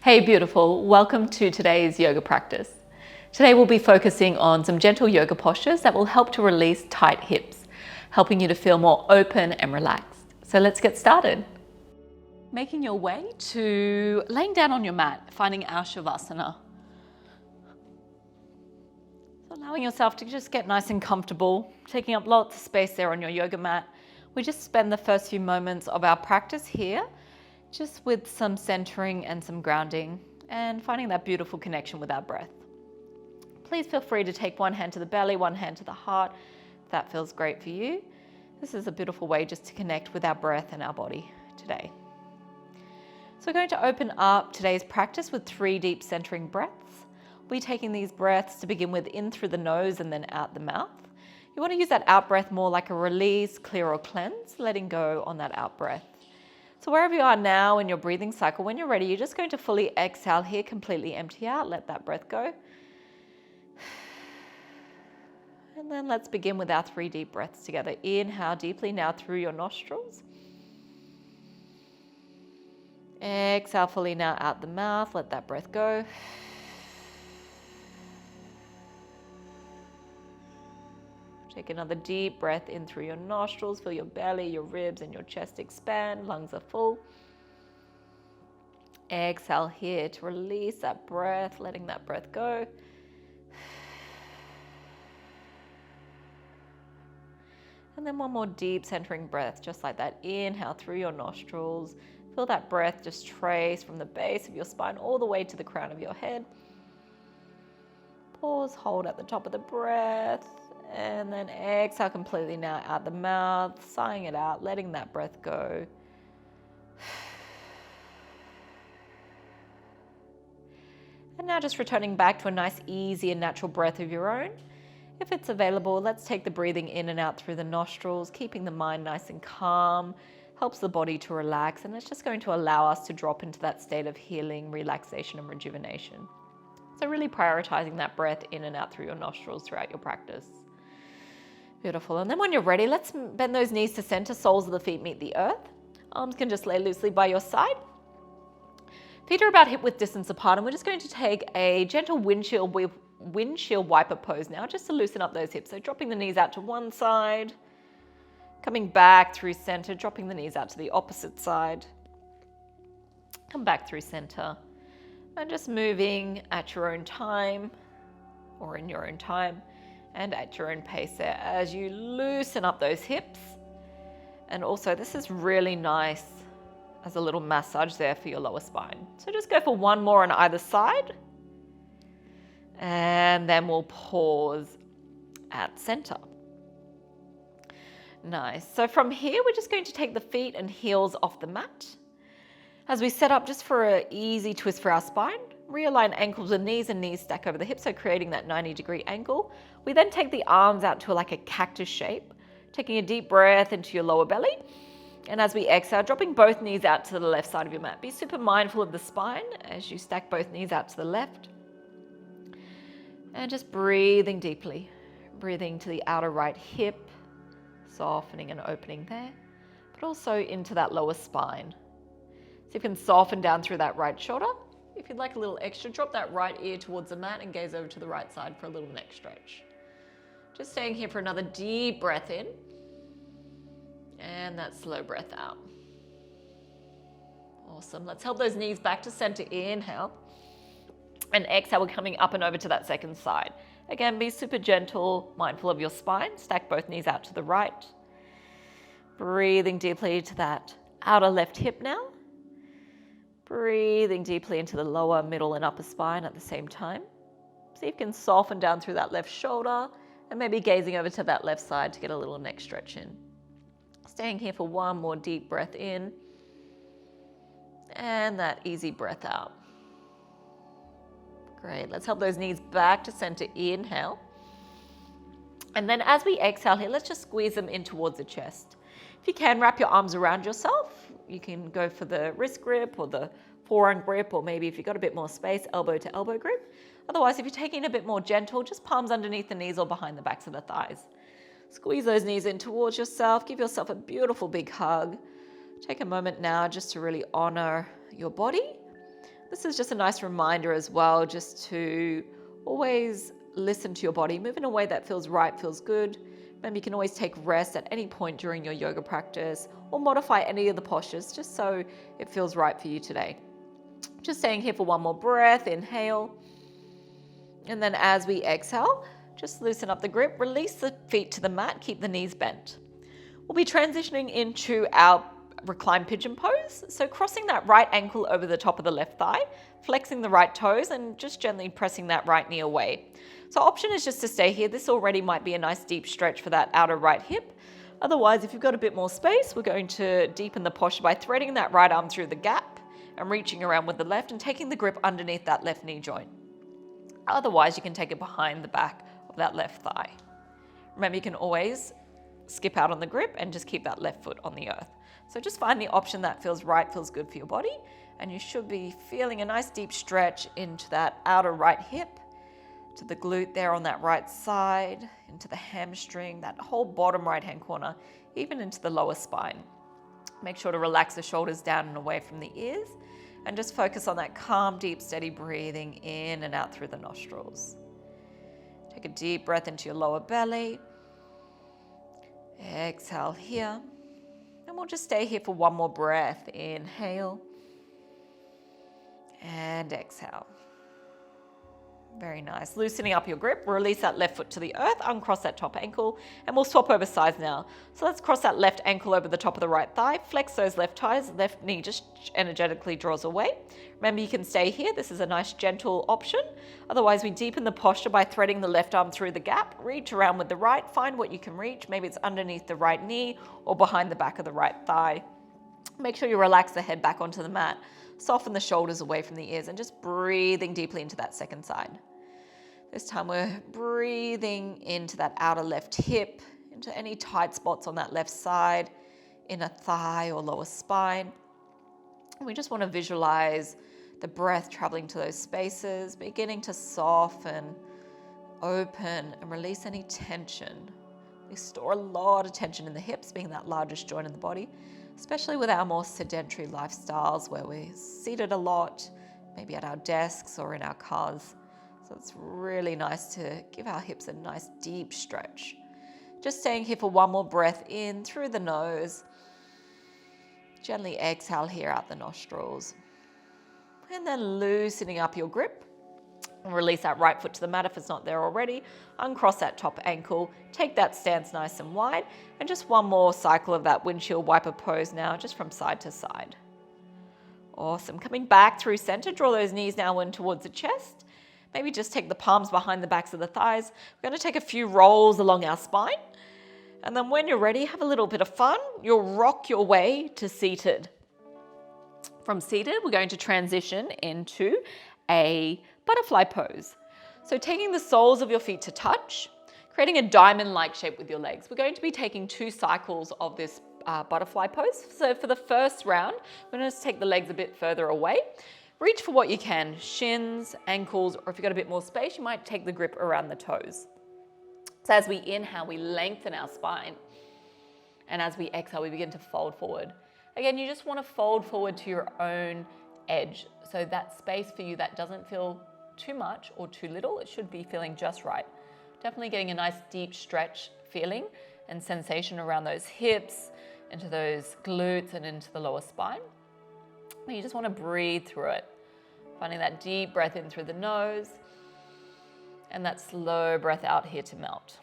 Hey beautiful, welcome to today's yoga practice. Today we'll be focusing on some gentle yoga postures that will help to release tight hips, helping you to feel more open and relaxed. So let's get started. Making your way to laying down on your mat, finding our Savasana. So allowing yourself to just get nice and comfortable, taking up lots of space there on your yoga mat. We just spend the first few moments of our practice here just with some centering and some grounding and finding that beautiful connection with our breath. Please feel free to take one hand to the belly, one hand to the heart, if that feels great for you. This is a beautiful way just to connect with our breath and our body today. So we're going to open up today's practice with 3 deep centering breaths. We'll be taking these breaths to begin with in through the nose and then out the mouth. You want to use that out breath more like a release, clear or cleanse, letting go on that out breath. So wherever you are now in your breathing cycle, when you're ready, you're just going to fully exhale here, completely empty out, let that breath go. And then let's begin with our 3 deep breaths together. Inhale deeply now through your nostrils. Exhale fully now out the mouth, let that breath go. Take another deep breath in through your nostrils. Feel your belly, your ribs, and your chest expand. Lungs are full. Exhale here to release that breath, letting that breath go. And then one more deep centering breath, just like that. Inhale through your nostrils. Feel that breath just trace from the base of your spine all the way to the crown of your head. Pause, hold at the top of the breath. And then exhale completely now out the mouth, sighing it out, letting that breath go. And now just returning back to a nice, easy and natural breath of your own. If it's available, let's take the breathing in and out through the nostrils, keeping the mind nice and calm, helps the body to relax, and it's just going to allow us to drop into that state of healing, relaxation, and rejuvenation. So really prioritizing that breath in and out through your nostrils throughout your practice. Beautiful. And then when you're ready, let's bend those knees to center, soles of the feet meet the earth. Arms can just lay loosely by your side. Feet are about hip width distance apart, and we're just going to take a gentle windshield wiper pose now, just to loosen up those hips. So dropping the knees out to one side, coming back through center, dropping the knees out to the opposite side. Come back through center, and just moving at your own time, or in your own time, and at your own pace there as you loosen up those hips. And also this is really nice as a little massage there for your lower spine. So just go for one more on either side. And then we'll pause at center. Nice. So from here, we're just going to take the feet and heels off the mat. As we set up just for an easy twist for our spine, realign ankles and knees stack over the hips, so creating that 90-degree angle. We then take the arms out to like a cactus shape, taking a deep breath into your lower belly. And as we exhale, dropping both knees out to the left side of your mat. Be super mindful of the spine as you stack both knees out to the left. And just breathing deeply, breathing to the outer right hip, softening and opening there, but also into that lower spine. So you can soften down through that right shoulder. If you'd like a little extra, drop that right ear towards the mat and gaze over to the right side for a little neck stretch. Just staying here for another deep breath in and that slow breath out. Awesome. Let's help those knees back to center. Inhale. And exhale, we're coming up and over to that second side. Again, be super gentle, mindful of your spine. Stack both knees out to the right. Breathing deeply to that outer left hip now. Breathing deeply into the lower, middle, and upper spine at the same time. See if you can soften down through that left shoulder and maybe gazing over to that left side to get a little neck stretch in. Staying here for one more deep breath in and that easy breath out. Great. Let's help those knees back to center. Inhale. And then as we exhale here, let's just squeeze them in towards the chest. If you can, wrap your arms around yourself. You can go for the wrist grip or the forearm grip, or maybe if you've got a bit more space, elbow to elbow grip. Otherwise, if you're taking it a bit more gentle, just palms underneath the knees or behind the backs of the thighs. Squeeze those knees in towards yourself. Give yourself a beautiful big hug. Take a moment now just to really honor your body. This is just a nice reminder as well, just to always listen to your body, move in a way that feels right, feels good. Remember, you can always take rest at any point during your yoga practice or modify any of the postures just so it feels right for you today. Just staying here for one more breath, inhale. And then as we exhale, just loosen up the grip, release the feet to the mat, keep the knees bent. We'll be transitioning into our reclined pigeon pose. So crossing that right ankle over the top of the left thigh, flexing the right toes and just gently pressing that right knee away. So option is just to stay here. This already might be a nice deep stretch for that outer right hip. Otherwise, if you've got a bit more space, we're going to deepen the posture by threading that right arm through the gap and reaching around with the left and taking the grip underneath that left knee joint. Otherwise, you can take it behind the back of that left thigh. Remember, you can always skip out on the grip and just keep that left foot on the earth. So just find the option that feels right, feels good for your body, and you should be feeling a nice deep stretch into that outer right hip, to the glute there on that right side, into the hamstring, that whole bottom right-hand corner, even into the lower spine. Make sure to relax the shoulders down and away from the ears, and just focus on that calm, deep, steady breathing in and out through the nostrils. Take a deep breath into your lower belly. Exhale here. And we'll just stay here for one more breath. Inhale and exhale. Very nice. Loosening up your grip, release that left foot to the earth, uncross that top ankle, and we'll swap over sides now. So let's cross that left ankle over the top of the right thigh, flex those left thighs, left knee just energetically draws away. Remember, you can stay here. This is a nice gentle option. Otherwise, we deepen the posture by threading the left arm through the gap, reach around with the right, find what you can reach. Maybe it's underneath the right knee or behind the back of the right thigh. Make sure you relax the head back onto the mat. Soften the shoulders away from the ears and just breathing deeply into that second side. This time we're breathing into that outer left hip, into any tight spots on that left side, inner thigh or lower spine. And we just want to visualize the breath traveling to those spaces, beginning to soften, open, and release any tension. We store a lot of tension in the hips, being that largest joint in the body, especially with our more sedentary lifestyles where we're seated a lot, maybe at our desks or in our cars. So it's really nice to give our hips a nice deep stretch. Just staying here for one more breath in through the nose. Gently exhale here out the nostrils. And then loosening up your grip. And release that right foot to the mat if it's not there already. Uncross that top ankle. Take that stance nice and wide. And just one more cycle of that windshield wiper pose now, just from side to side. Awesome. Coming back through center, draw those knees now in towards the chest. Maybe just take the palms behind the backs of the thighs. We're going to take a few rolls along our spine. And then when you're ready, have a little bit of fun. You'll rock your way to seated. From seated, we're going to transition into a butterfly pose. So taking the soles of your feet to touch, creating a diamond-like shape with your legs. We're going to be taking 2 cycles of this butterfly pose. So for the first round, we're going to take the legs a bit further away. Reach for what you can, shins, ankles, or if you've got a bit more space, you might take the grip around the toes. So as we inhale, we lengthen our spine. And as we exhale, we begin to fold forward. Again, you just want to fold forward to your own edge. So that space for you that doesn't feel too much or too little, it should be feeling just right. Definitely getting a nice deep stretch feeling and sensation around those hips, into those glutes and into the lower spine. And you just want to breathe through it. Finding that deep breath in through the nose and that slow breath out here to melt.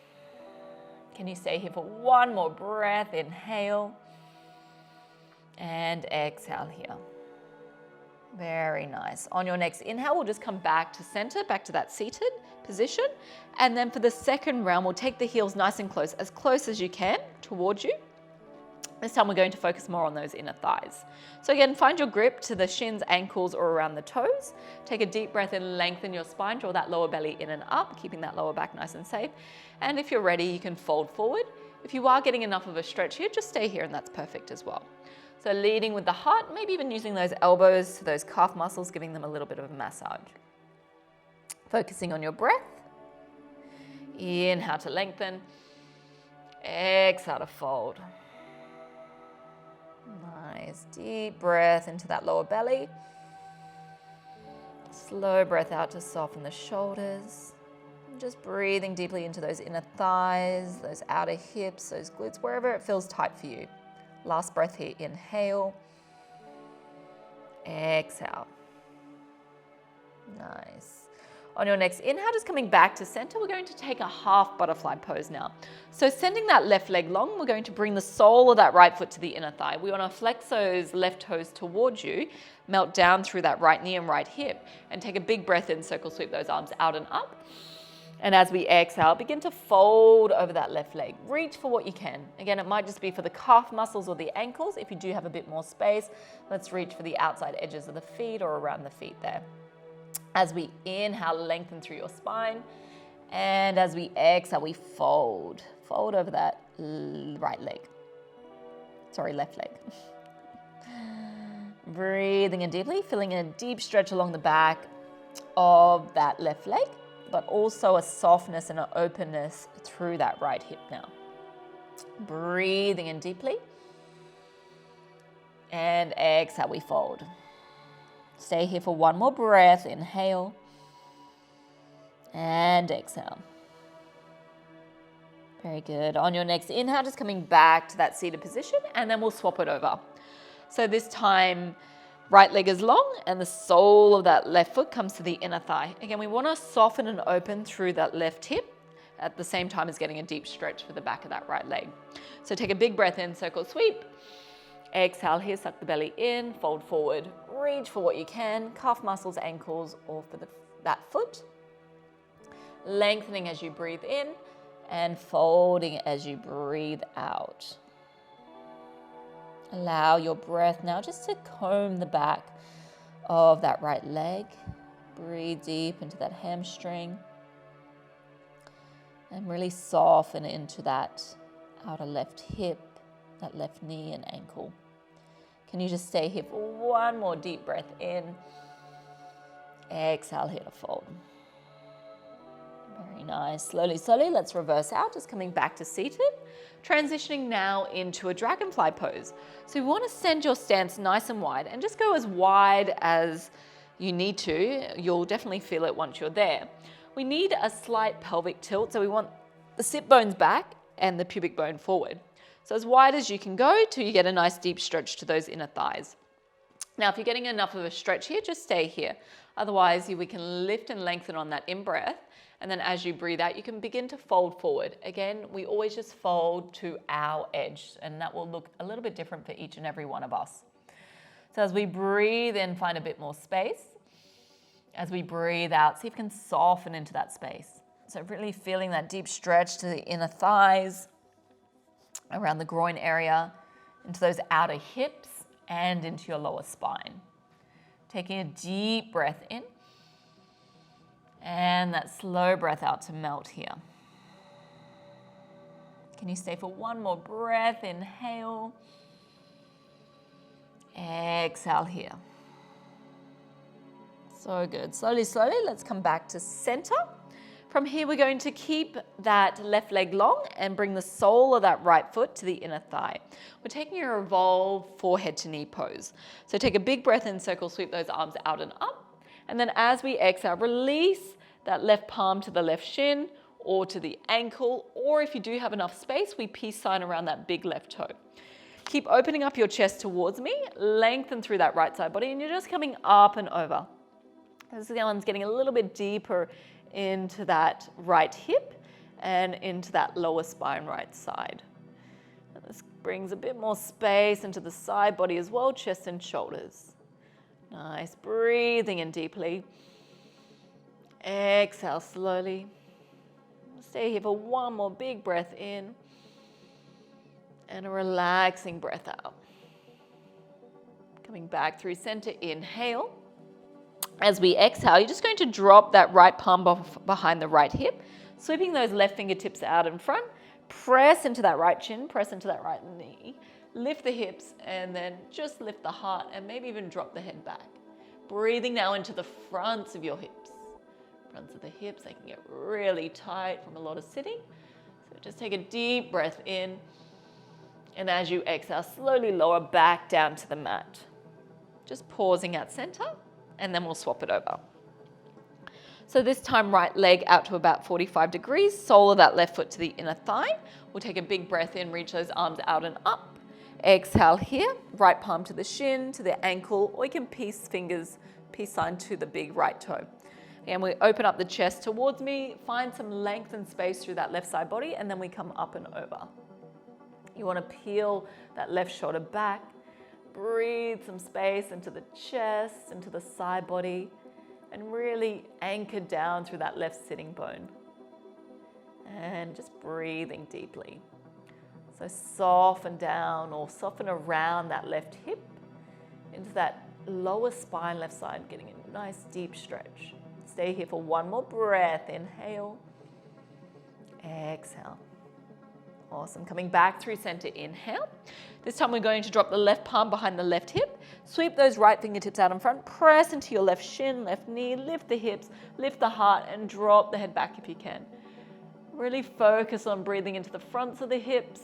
Can you stay here for one more breath? Inhale and exhale here. Very nice. On your next inhale, we'll just come back to center, back to that seated position. And then for the second round, we'll take the heels nice and close as you can towards you. This time we're going to focus more on those inner thighs. So again, find your grip to the shins, ankles, or around the toes. Take a deep breath in, lengthen your spine, draw that lower belly in and up, keeping that lower back nice and safe. And if you're ready, you can fold forward. If you are getting enough of a stretch here, just stay here and that's perfect as well. So leading with the heart, maybe even using those elbows to those calf muscles, giving them a little bit of a massage. Focusing on your breath. Inhale to lengthen. Exhale to fold. Nice deep breath into that lower belly. Slow breath out to soften the shoulders. Just breathing deeply into those inner thighs, those outer hips, those glutes, wherever it feels tight for you. Last breath here, inhale. Exhale. Nice. On your next inhale, just coming back to center, we're going to take a half butterfly pose now. So sending that left leg long, we're going to bring the sole of that right foot to the inner thigh. We want to flex those left toes towards you, melt down through that right knee and right hip, and take a big breath in, circle sweep those arms out and up. And as we exhale, begin to fold over that left leg. Reach for what you can. Again, it might just be for the calf muscles or the ankles. If you do have a bit more space, let's reach for the outside edges of the feet or around the feet there. As we inhale, lengthen through your spine. And as we exhale, we fold. Fold over that left leg. Breathing in deeply, feeling a deep stretch along the back of that left leg, but also a softness and an openness through that right hip now. Breathing in deeply. And exhale, we fold. Stay here for one more breath. Inhale. And exhale. Very good. On your next inhale, just coming back to that seated position, and then we'll swap it over. So this time, right leg is long and the sole of that left foot comes to the inner thigh. Again, we want to soften and open through that left hip at the same time as getting a deep stretch for the back of that right leg. So take a big breath in, circle sweep. Exhale here, suck the belly in, fold forward, reach for what you can, calf muscles, ankles, or for that foot. Lengthening as you breathe in and folding as you breathe out. Allow your breath now just to comb the back of that right leg. Breathe deep into that hamstring and really soften into that outer left hip, that left knee and ankle. Can you just stay here for one more deep breath in? Exhale here to fold. Very nice. Slowly, slowly, let's reverse out, just coming back to seated. Transitioning now into a dragonfly pose. So we want to send your stance nice and wide and just go as wide as you need to. You'll definitely feel it once you're there. We need a slight pelvic tilt, so we want the sit bones back and the pubic bone forward. So as wide as you can go till you get a nice deep stretch to those inner thighs. Now, if you're getting enough of a stretch here, just stay here. Otherwise, we can lift and lengthen on that in-breath. And then as you breathe out, you can begin to fold forward. Again, we always just fold to our edge, and that will look a little bit different for each and every one of us. So as we breathe in, find a bit more space. As we breathe out, see if you can soften into that space. So really feeling that deep stretch to the inner thighs, around the groin area, into those outer hips and into your lower spine. Taking a deep breath in and that slow breath out to melt here. Can you stay for one more breath? Inhale. Exhale here. So good. Slowly, slowly, let's come back to center. From here, we're going to keep that left leg long and bring the sole of that right foot to the inner thigh. We're taking a revolve forehead to knee pose. So take a big breath in, circle, sweep those arms out and up. And then as we exhale, release that left palm to the left shin or to the ankle. Or if you do have enough space, we peace sign around that big left toe. Keep opening up your chest towards me, lengthen through that right side body, and you're just coming up and over. This one's getting a little bit deeper into that right hip and into that lower spine right side. And this brings a bit more space into the side body as well, chest and shoulders. Nice, breathing in deeply. Exhale slowly. Stay here for one more big breath in and a relaxing breath out. Coming back through center, inhale. As we exhale, you're just going to drop that right palm behind the right hip, sweeping those left fingertips out in front, press into that right chin, press into that right knee, lift the hips, and then just lift the heart and maybe even drop the head back. Breathing now into the fronts of your hips. Fronts of the hips, they can get really tight from a lot of sitting. So just take a deep breath in, and as you exhale, slowly lower back down to the mat. Just pausing at center. And then we'll swap it over. So this time, right leg out to about 45 degrees, sole of that left foot to the inner thigh. We'll take a big breath in, reach those arms out and up. Exhale here, right palm to the shin, to the ankle, or you can peace sign to the big right toe. And we open up the chest towards me, find some length and space through that left side body, and then we come up and over. You want to peel that left shoulder back, breathe some space into the chest, into the side body, and really anchor down through that left sitting bone. And just breathing deeply. So soften down or soften around that left hip into that lower spine, left side, getting a nice deep stretch. Stay here for one more breath. Inhale, exhale. Awesome. Coming back through center, inhale. This time we're going to drop the left palm behind the left hip. Sweep those right fingertips out in front. Press into your left shin, left knee. Lift the hips, lift the heart, and drop the head back if you can. Really focus on breathing into the fronts of the hips,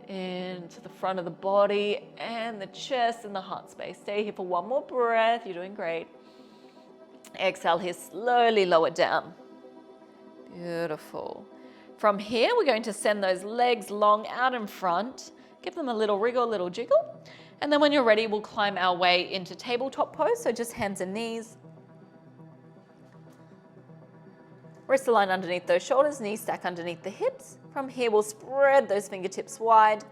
into the front of the body, and the chest and the heart space. Stay here for one more breath. You're doing great. Exhale here, slowly lower down. Beautiful. From here, we're going to send those legs long out in front. Give them a little wriggle, a little jiggle. And then when you're ready, we'll climb our way into tabletop pose. So just hands and knees. Wrist align underneath those shoulders, knees stack underneath the hips. From here, we'll spread those fingertips wide,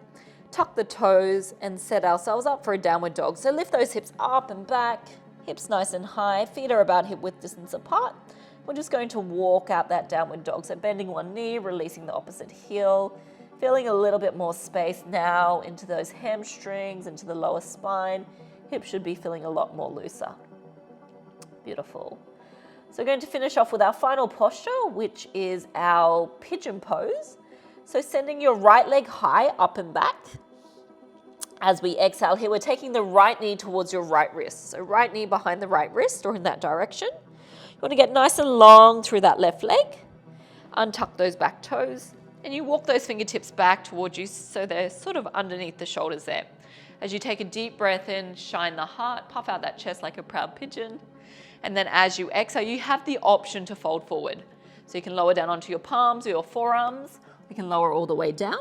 tuck the toes, and set ourselves up for a downward dog. So lift those hips up and back, hips nice and high, feet are about hip width distance apart. We're just going to walk out that downward dog. So bending one knee, releasing the opposite heel, feeling a little bit more space now into those hamstrings, into the lower spine. Hips should be feeling a lot more looser. Beautiful. So we're going to finish off with our final posture, which is our pigeon pose. So sending your right leg high up and back. As we exhale here, we're taking the right knee towards your right wrist. So right knee behind the right wrist or in that direction. You want to get nice and long through that left leg. Untuck those back toes. And you walk those fingertips back towards you so they're sort of underneath the shoulders there. As you take a deep breath in, shine the heart, puff out that chest like a proud pigeon. And then as you exhale, you have the option to fold forward. So you can lower down onto your palms or your forearms. You can lower all the way down.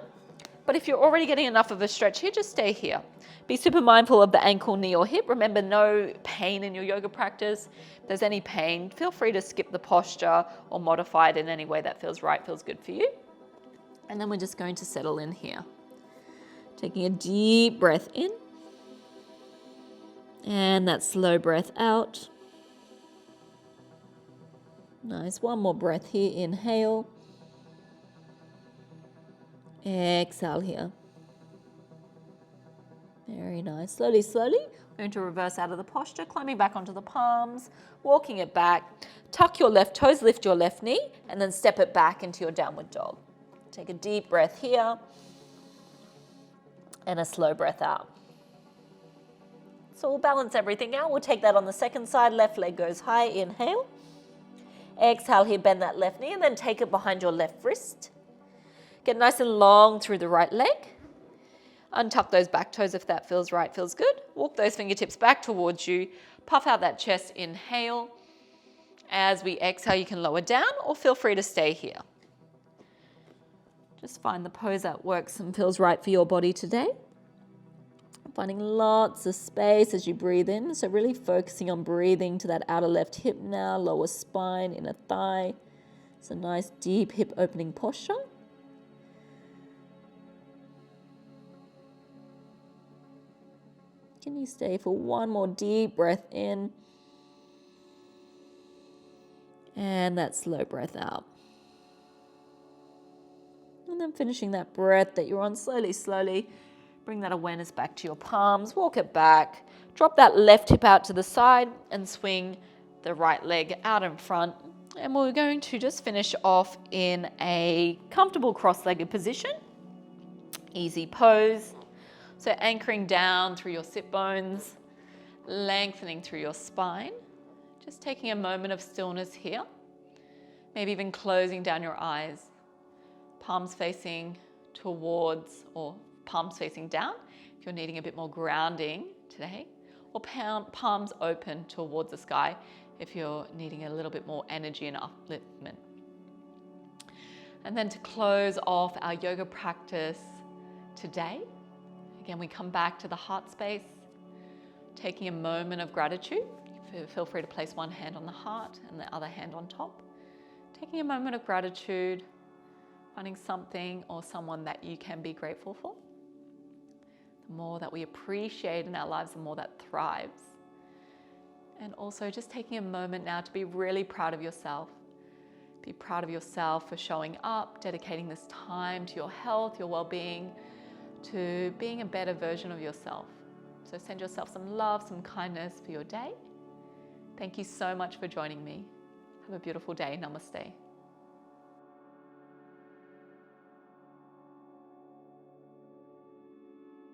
But if you're already getting enough of a stretch here, just stay here. Be super mindful of the ankle, knee, or hip. Remember, no pain in your yoga practice. If there's any pain, feel free to skip the posture or modify it in any way that feels right, feels good for you. And then we're just going to settle in here. Taking a deep breath in. And that slow breath out. Nice. One more breath here. Inhale. Exhale here. Very nice. Slowly, slowly. We're going to reverse out of the posture, climbing back onto the palms, walking it back. Tuck your left toes, lift your left knee, and then step it back into your downward dog. Take a deep breath here. And a slow breath out. So we'll balance everything out. We'll take that on the second side. Left leg goes high. Inhale. Exhale here, bend that left knee and then take it behind your left wrist. Get nice and long through the right leg. Untuck those back toes if that feels right, feels good. Walk those fingertips back towards you. Puff out that chest, inhale. As we exhale, you can lower down or feel free to stay here. Just find the pose that works and feels right for your body today. Finding lots of space as you breathe in. So really focusing on breathing to that outer left hip now, lower spine, inner thigh. It's a nice deep hip opening posture. Can you stay for one more deep breath in? And that slow breath out. And then finishing that breath that you're on, slowly, slowly. Bring that awareness back to your palms, walk it back, drop that left hip out to the side and swing the right leg out in front. And we're going to just finish off in a comfortable cross-legged position. Easy pose. So anchoring down through your sit bones, lengthening through your spine. Just taking a moment of stillness here. Maybe even closing down your eyes. Palms facing towards or palms facing down if you're needing a bit more grounding today, or palms open towards the sky if you're needing a little bit more energy and upliftment. And then to close off our yoga practice today, again, we come back to the heart space, taking a moment of gratitude. Feel free to place one hand on the heart and the other hand on top. Taking a moment of gratitude, finding something or someone that you can be grateful for. The more that we appreciate in our lives, the more that thrives. And also just taking a moment now to be really proud of yourself. Be proud of yourself for showing up, dedicating this time to your health, your well-being, to being a better version of yourself. So send yourself some love, some kindness for your day. Thank you so much for joining me. Have a beautiful day. Namaste.